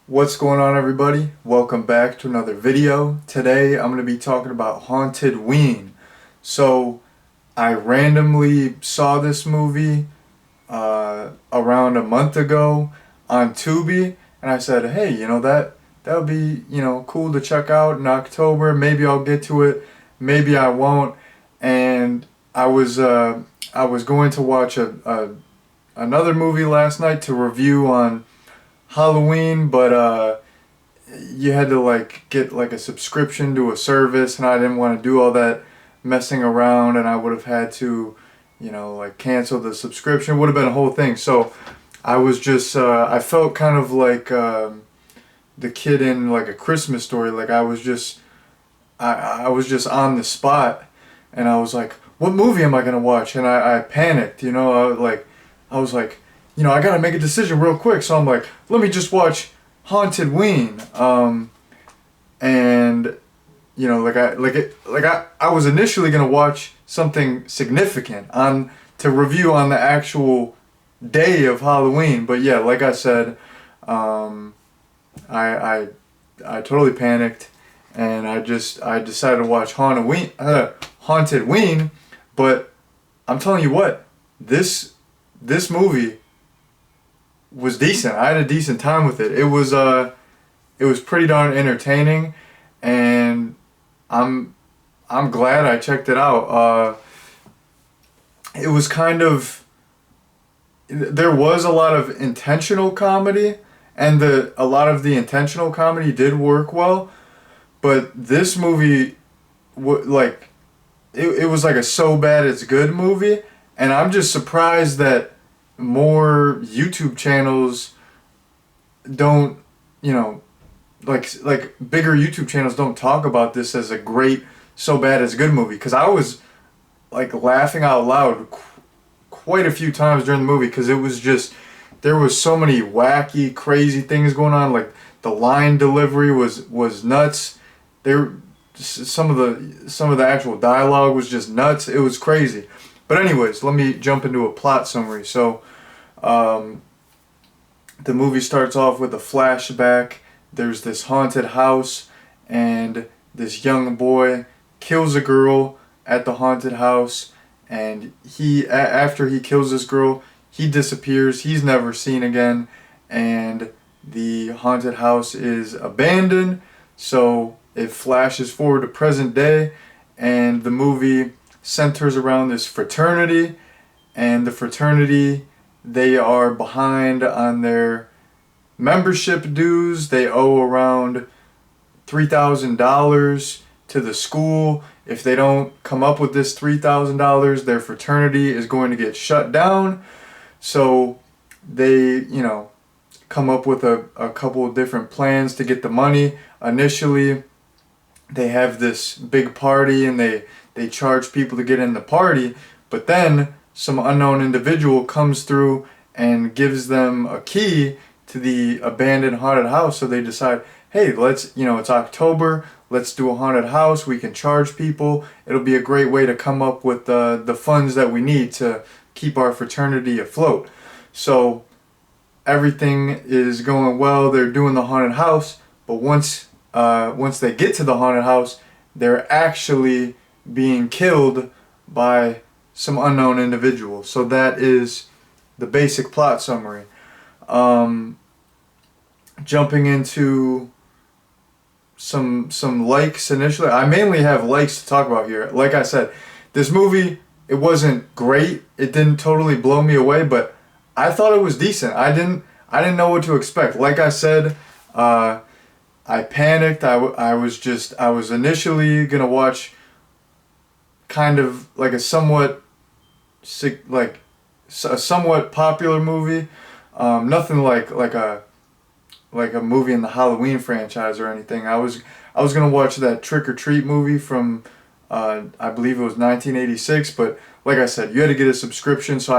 What's going on, everybody? Welcome back to another video. Today I'm going to be talking about HauntedWeen. So I randomly saw this movie around a month ago on Tubi, and I said, hey, that would be cool to check out in October. Maybe I'll get to it, maybe I won't. And I was going to watch another movie last night to review on Halloween, but you had to get a subscription to a service, and I didn't want to do all that messing around, and I would have had to, cancel the subscription. It would have been a whole thing. So I was just I felt kind of like the kid in like A Christmas Story. Like I was just on the spot, and I was like, what movie am I gonna watch? And I panicked. I was like, I gotta make a decision real quick. So I'm like, let me just watch HauntedWeen. And I was initially gonna watch something significant on to review on the actual day of Halloween. But yeah, like I said, I I totally panicked, and I decided to watch HauntedWeen. But I'm telling you what, this movie was decent. I had a decent time with it. It was pretty darn entertaining, and I'm glad I checked it out. It was kind of there was a lot of intentional comedy, and a lot of the intentional comedy did work well. But this movie, it was like a so bad it's good movie, and I'm just surprised that more YouTube channels don't, like bigger YouTube channels don't talk about this as a great so bad it's good movie. Because I was like laughing out loud quite a few times during the movie, because it was just there was so many wacky, crazy things going on. Like the line delivery was nuts. There some of the actual dialogue was just nuts. It was crazy. But anyways, let me jump into a plot summary. So, the movie starts off with a flashback. There's this haunted house, and this young boy kills a girl at the haunted house. And after he kills this girl, he disappears. He's never seen again, and the haunted house is abandoned. So it flashes forward to present day, and the movie centers around this fraternity, and the fraternity, they are behind on their membership dues. They owe around $3,000 to the school. If they don't come up with this $3,000, their fraternity is going to get shut down. So they, come up with a couple of different plans to get the money. Initially, they have this big party, and they charge people to get in the party, but then some unknown individual comes through and gives them a key to the abandoned haunted house. So they decide, hey, it's October, let's do a haunted house, we can charge people, it'll be a great way to come up with the funds that we need to keep our fraternity afloat. So everything is going well, they're doing the haunted house, but once they get to the haunted house, they're actually being killed by some unknown individual. So that is the basic plot summary. Jumping into some likes initially. I mainly have likes to talk about here. Like I said, this movie, it wasn't great. It didn't totally blow me away, but I thought it was decent. I didn't know what to expect. Like I said, I panicked. I was initially gonna watch kind of like a somewhat popular movie, nothing like a movie in the Halloween franchise or anything. I was gonna watch that Trick or Treat movie from I believe it was 1986, but like I said, you had to get a subscription, so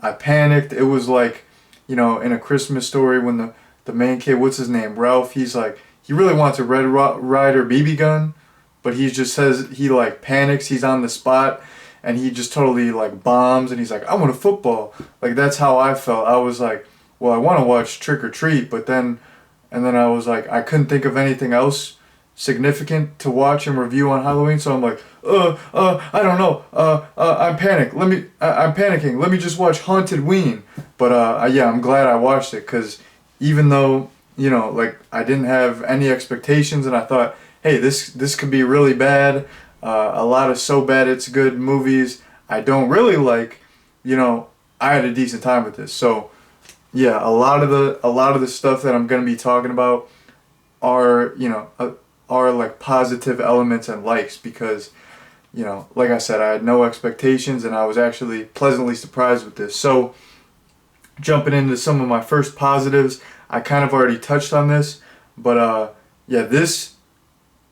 I panicked. It was like, in A Christmas Story when the main kid, what's his name, Ralph, he's like, he really wants a Red Ryder BB gun, but he just says, he panics, he's on the spot, and he just totally bombs, and he's like, I want a football. Like, that's how I felt. I was like, well, I want to watch Trick or Treat, but then and then I was like, I couldn't think of anything else significant to watch and review on Halloween, so I'm like, I don't know, I'm panicked. I'm panicking. Let me just watch HauntedWeen. But yeah, I'm glad I watched it, because even though, you know, like, I didn't have any expectations, and I thought, hey, this could be really bad. A lot of so bad it's good movies I don't really like. You know, I had a decent time with this. So yeah, a lot of the stuff that I'm gonna be talking about are, you know, are like positive elements and likes, because, you know, like I said, I had no expectations and I was actually pleasantly surprised with this. So jumping into some of my first positives, I kind of already touched on this, but yeah, this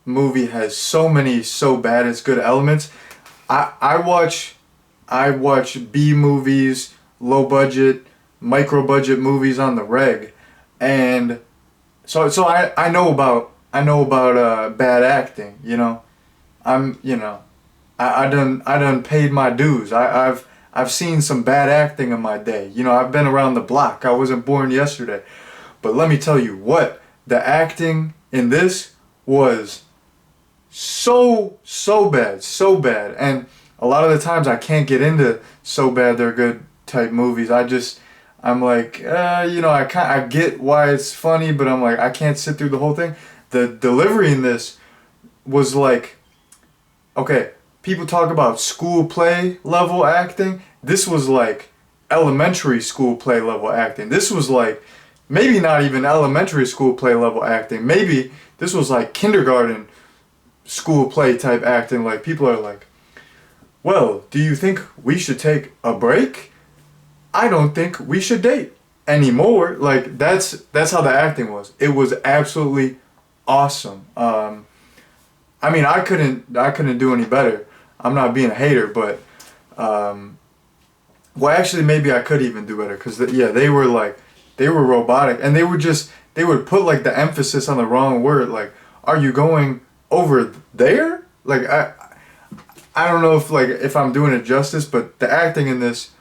movie has so many so bad it's good elements. I watch B movies, low budget, micro budget movies on the reg, and I know about bad acting. You know, you know, I done paid my dues. I've seen some bad acting in my day. You know, I've been around the block. I wasn't born yesterday. But let me tell you what, the acting in this was so bad, so bad. And a lot of the times I can't get into so bad they're good type movies. I'm like, you know, I get why it's funny, but I'm like, I can't sit through the whole thing. The delivery in this was like, okay, people talk about school play level acting. This was like elementary school play level acting. This was like maybe not even elementary school play level acting. Maybe this was like kindergarten school play type acting. Like, people are like, well, do you think we should take a break? I don't think we should date anymore. Like, that's how the acting was. It was absolutely awesome. I mean, I couldn't do any better. I'm not being a hater, but well, actually, maybe I could even do better, because yeah, they were robotic, and they would put like the emphasis on the wrong word. Like, are you going over there? Like, I don't know if I'm doing it justice, but the acting in this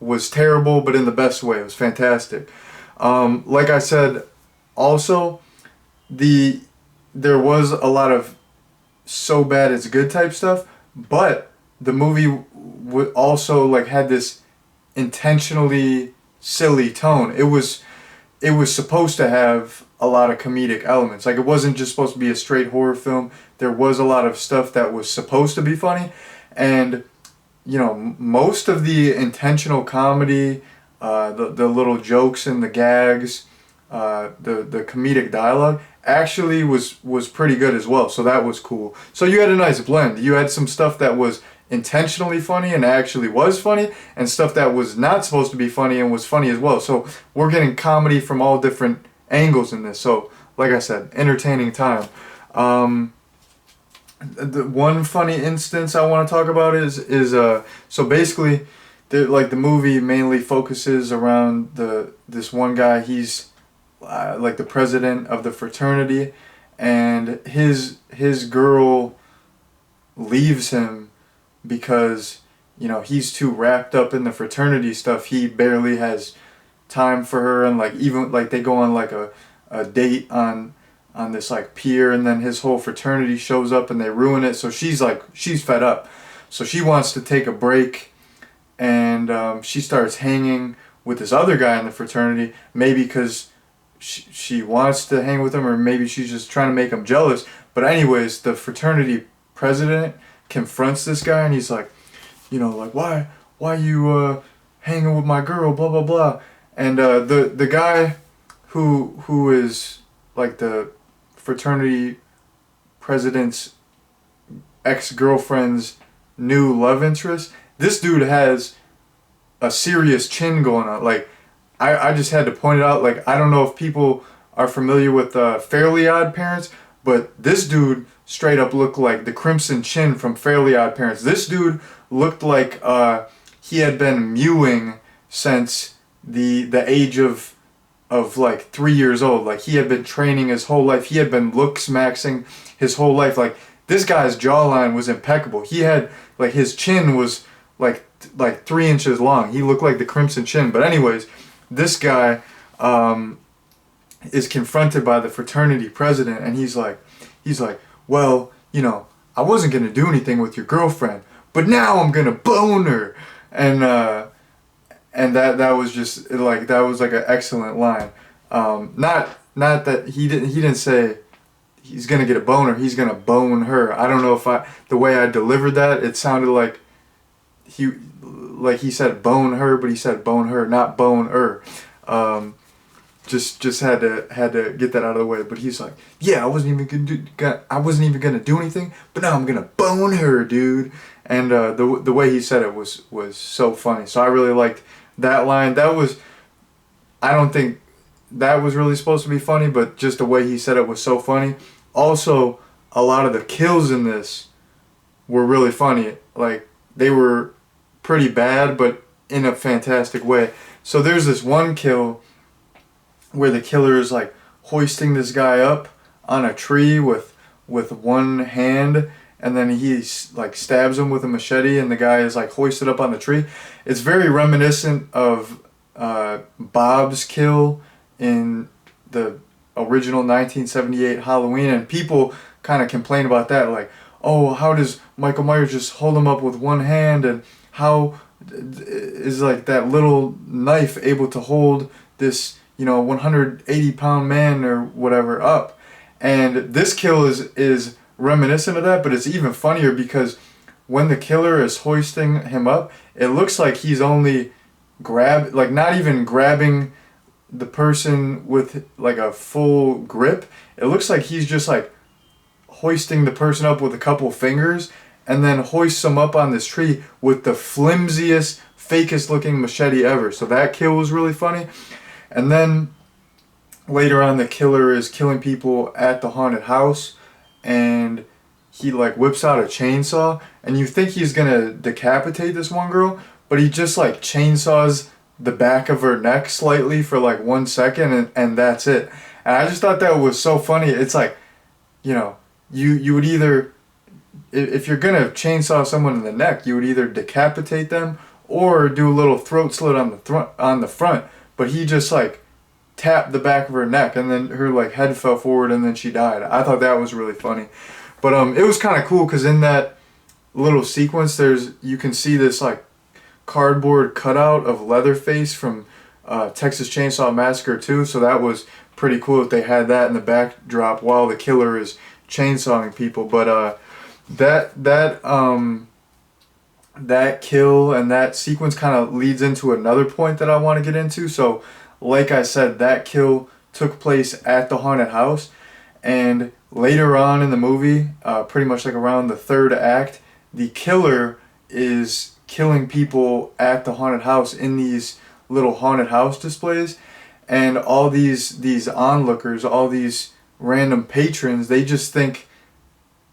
was terrible, but in the best way. It was fantastic. Like I said, also there was a lot of so bad it's good type stuff, but the movie also like had this intentionally silly tone. It was supposed to have a lot of comedic elements. Like, it wasn't just supposed to be a straight horror film. There was a lot of stuff that was supposed to be funny, and you know, most of the intentional comedy, the little jokes and the gags, the comedic dialogue actually was pretty good as well. So that was cool. So you had a nice blend. You had some stuff that was intentionally funny and actually was funny, and stuff that was not supposed to be funny and was funny as well. So we're getting comedy from all different angles in this. So like I said, entertaining time. The one funny instance I want to talk about is so basically the movie mainly focuses around this one guy. He's like the president of the fraternity, and his girl leaves him because, you know, he's too wrapped up in the fraternity stuff. He barely has time for her, and like, even like they go on like a date on this like pier, and then his whole fraternity shows up and they ruin it. So she's fed up, so she wants to take a break, and she starts hanging with this other guy in the fraternity, maybe because she wants to hang with him, or maybe she's just trying to make him jealous. But anyways, the fraternity president confronts this guy, and he's like, you know, like, why you hanging with my girl, blah blah blah. And the guy who is like the fraternity president's ex-girlfriend's new love interest, this dude has a serious chin going on. Like, I just had to point it out. Like, I don't know if people are familiar with Fairly Odd Parents, but this dude straight up looked like the Crimson Chin from Fairly Odd Parents. This dude looked like he had been mewing since the age of like 3 years old. Like, he had been training his whole life. He had been looks maxing his whole life. Like, this guy's jawline was impeccable. He had like, his chin was like 3 inches long. He looked like the Crimson Chin. But anyways, this guy, is confronted by the fraternity president, and he's like, well, I wasn't gonna do anything with your girlfriend, but now I'm gonna bone her, and that was just like, that was like an excellent line. Not that he didn't say he's gonna get a boner, he's gonna bone her. I don't know if the way I delivered that, it sounded like he said bone her, but he said bone her, not bone her. Just had to get that out of the way. But he's like, yeah, I wasn't even gonna do anything, but now I'm gonna bone her, dude. And the way he said it was so funny. So I really liked that line. I don't think that was really supposed to be funny, but just the way he said it was so funny. Also, a lot of the kills in this were really funny. Like, they were pretty bad, but in a fantastic way. So there's this one kill where the killer is like hoisting this guy up on a tree with one hand, and then he like stabs him with a machete, and the guy is like hoisted up on the tree. It's very reminiscent of Bob's kill in the original 1978 Halloween, and people kind of complain about that, like, oh, how does Michael Myers just hold him up with one hand, and how is like that little knife able to hold this 180-pound man or whatever up? And this kill is reminiscent of that, but it's even funnier because when the killer is hoisting him up, it looks like he's only not even grabbing the person with like a full grip. It looks like he's just like hoisting the person up with a couple fingers, and then hoists him up on this tree with the flimsiest, fakest looking machete ever. So that kill was really funny. And then later on, the killer is killing people at the haunted house, and he like whips out a chainsaw, and you think he's gonna decapitate this one girl, but he just like chainsaws the back of her neck slightly for like 1 second, and that's it. And I just thought that was so funny. It's like, you would either, if you're gonna chainsaw someone in the neck, you would either decapitate them or do a little throat slit on the front. But he just like tapped the back of her neck, and then her like head fell forward, and then she died. I thought that was really funny. But it was kind of cool because in that little sequence, you can see this like cardboard cutout of Leatherface from Texas Chainsaw Massacre 2. So that was pretty cool that they had that in the backdrop while the killer is chainsawing people. But that kill and that sequence kind of leads into another point that I want to get into. So like I said, that kill took place at the haunted house, and later on in the movie, pretty much like around the third act, the killer is killing people at the haunted house in these little haunted house displays, and all these onlookers, all these random patrons, they just think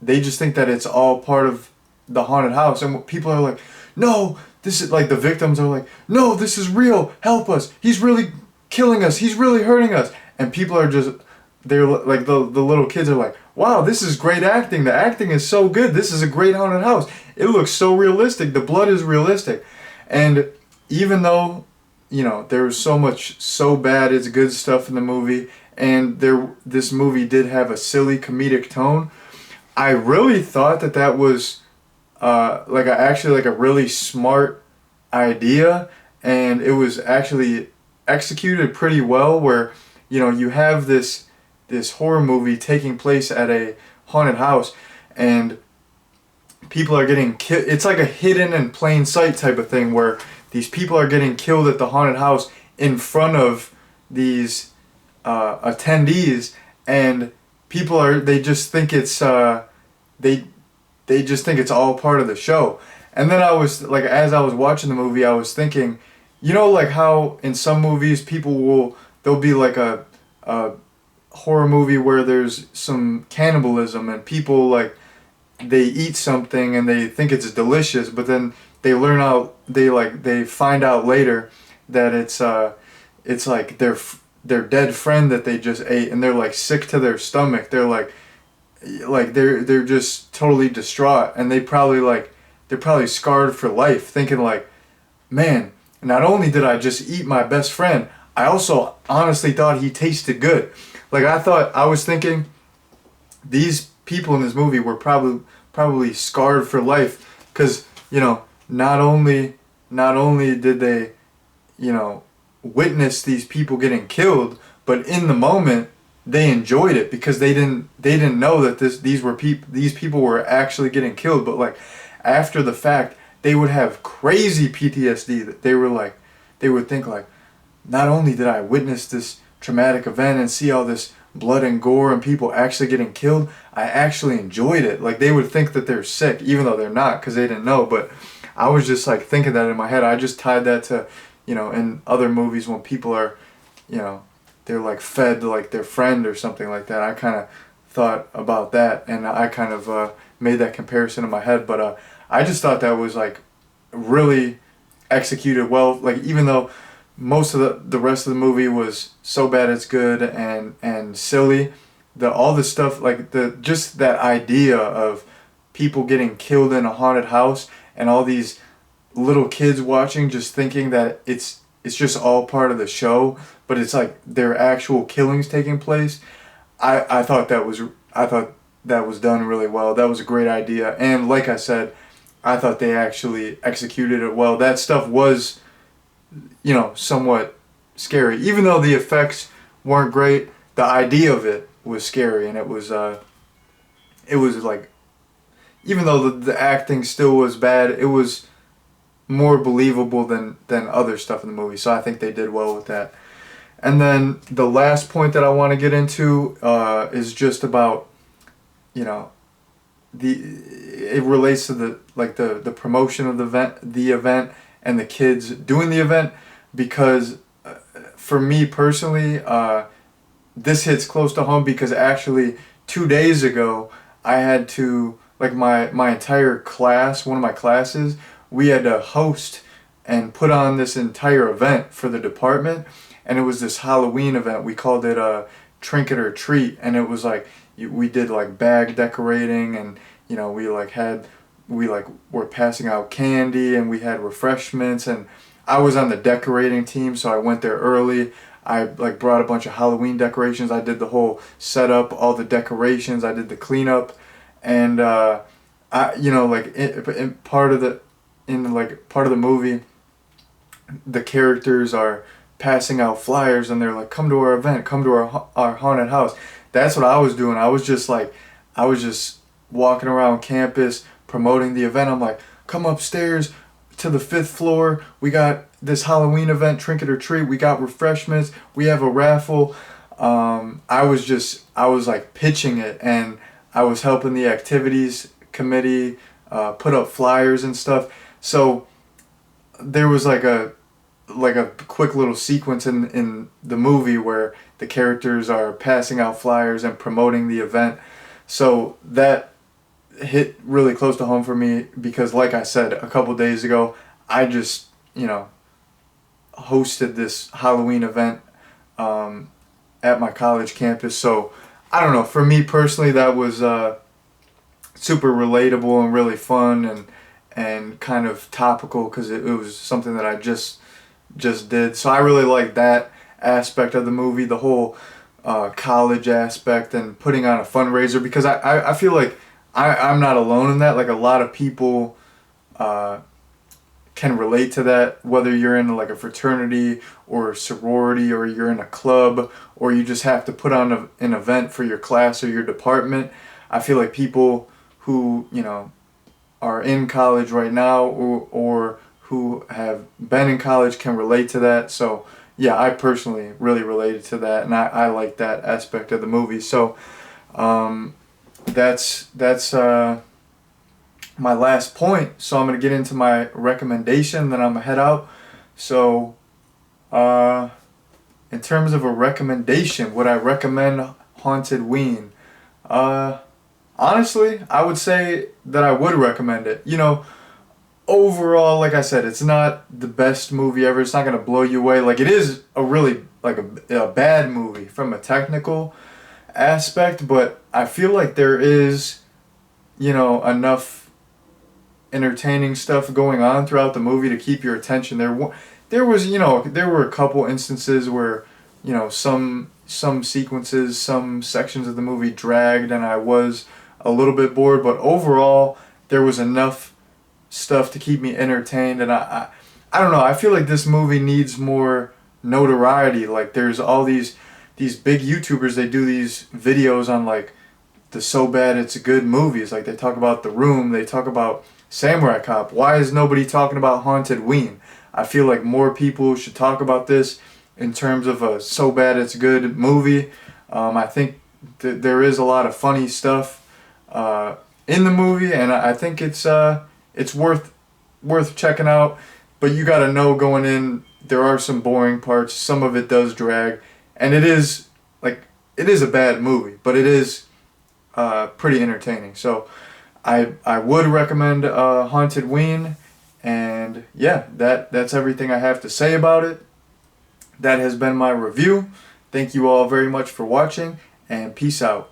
that it's all part of the haunted house. And people are like, no, this is like, the victims are like, no, this is real, help us, he's really killing us, he's really hurting us. And people are just, they're like, the little kids are like, wow, this is great acting, the acting is so good, this is a great haunted house, it looks so realistic, the blood is realistic. And even though there was so much so bad it's good stuff in the movie, and this movie did have a silly comedic tone, I really thought that was like a really smart idea, and it was actually executed pretty well, where you have this horror movie taking place at a haunted house, and people are getting killed. It's like a hidden in plain sight type of thing, where these people are getting killed at the haunted house in front of these attendees, and they just think it's they just think it's all part of the show. And then I was like, as I was watching the movie, I was thinking, like how in some movies there'll be like a horror movie where there's some cannibalism, and people like, they eat something and they think it's delicious, but then they they find out later that it's like their dead friend that they just ate, and they're like sick to their stomach. They're like they're just totally distraught, and they're probably scarred for life, thinking like, man, not only did I just eat my best friend, I also honestly thought he tasted good. Like I was thinking these people in this movie were probably scarred for life, because not only did they witness these people getting killed, but in the moment they enjoyed it because they didn't know that these people were actually getting killed. But like after the fact, they would have crazy PTSD that they would think like, not only did I witness this traumatic event and see all this blood and gore and people actually getting killed, I actually enjoyed it. Like they would think that they're sick, even though they're not, because they didn't know. But I was just like thinking that in my head. I just tied that to, in other movies when people are, they're like fed to like their friend or something like that. I kind of thought about that, and I kind of made that comparison in my head. But I just thought that was like really executed well. Like even though most of the rest of the movie was so bad it's good and silly, all the stuff like just that idea of people getting killed in a haunted house and all these little kids watching just thinking that it's just all part of the show, but it's like their actual killings taking place. I thought that was done really well. That was a great idea, and like I said, I thought they actually executed it well. That stuff was somewhat scary. Even though the effects weren't great, the idea of it was scary, and it was like, even though the acting still was bad, it was more believable than other stuff in the movie. So I think they did well with that. And then the last point that I want to get into is just about, it relates to the promotion of the event and the kids doing the event, because for me personally, this hits close to home, because actually 2 days ago I had to, like my entire class, one of my classes, we had to host and put on this entire event for the department, and it was this Halloween event. We called it a Trinket or Treat, and it was like we did like bag decorating, and we were passing out candy, and we had refreshments, and I was on the decorating team, so I went there early. I like brought a bunch of Halloween decorations. I did the whole setup, all the decorations. I did the cleanup, and part of the movie, the characters are passing out flyers, and they're like, "Come to our event, come to our haunted house." That's what I was doing. I was just walking around campus promoting the event. I'm like, "Come upstairs to the 5th floor. We got this Halloween event, Trinket or Treat. We got refreshments. We have a raffle." I was like pitching it, and I was helping the activities committee put up flyers and stuff. So there was like a quick little sequence in the movie where the characters are passing out flyers and promoting the event. So that hit really close to home for me, because like I said a couple days ago, I just hosted this Halloween event at my college campus. So I don't know, for me personally, that was super relatable and really fun and kind of topical, because it was something that I just did. So I really like that aspect of the movie, the whole college aspect and putting on a fundraiser, because I feel like I'm not alone in that. Like a lot of people can relate to that, whether you're in like a fraternity or a sorority, or you're in a club, or you just have to put on an event for your class or your department. I feel like people who are in college right now, or who have been in college, can relate to that. So yeah, I personally really related to that, and I like that aspect of the movie. So that's my last point. So I'm going to get into my recommendation, then I'm going to head out. So in terms of a recommendation, would I recommend HauntedWeen? Honestly, I would say that I would recommend it. Overall, like I said, it's not the best movie ever. It's not going to blow you away. Like, it is a really, like a bad movie from a technical aspect, but I feel like there is, enough entertaining stuff going on throughout the movie to keep your attention. there was, there were a couple instances where, some sequences, some sections of the movie dragged and I was a little bit bored, but overall there was enough stuff to keep me entertained. And I don't know, I feel like this movie needs more notoriety. Like, there's all these big YouTubers, they do these videos on like the so bad it's good movies. Like, they talk about The Room, they talk about Samurai Cop. Why is nobody talking about HauntedWeen? I feel like more people should talk about this in terms of a so bad it's good movie. I think there is a lot of funny stuff in the movie, and I think it's worth checking out. But you got to know going in, there are some boring parts. Some of it does drag, and it is a bad movie, but it is pretty entertaining. So I would recommend HauntedWeen, and yeah, that's everything I have to say about it. That has been my review. Thank you all very much for watching, and peace out.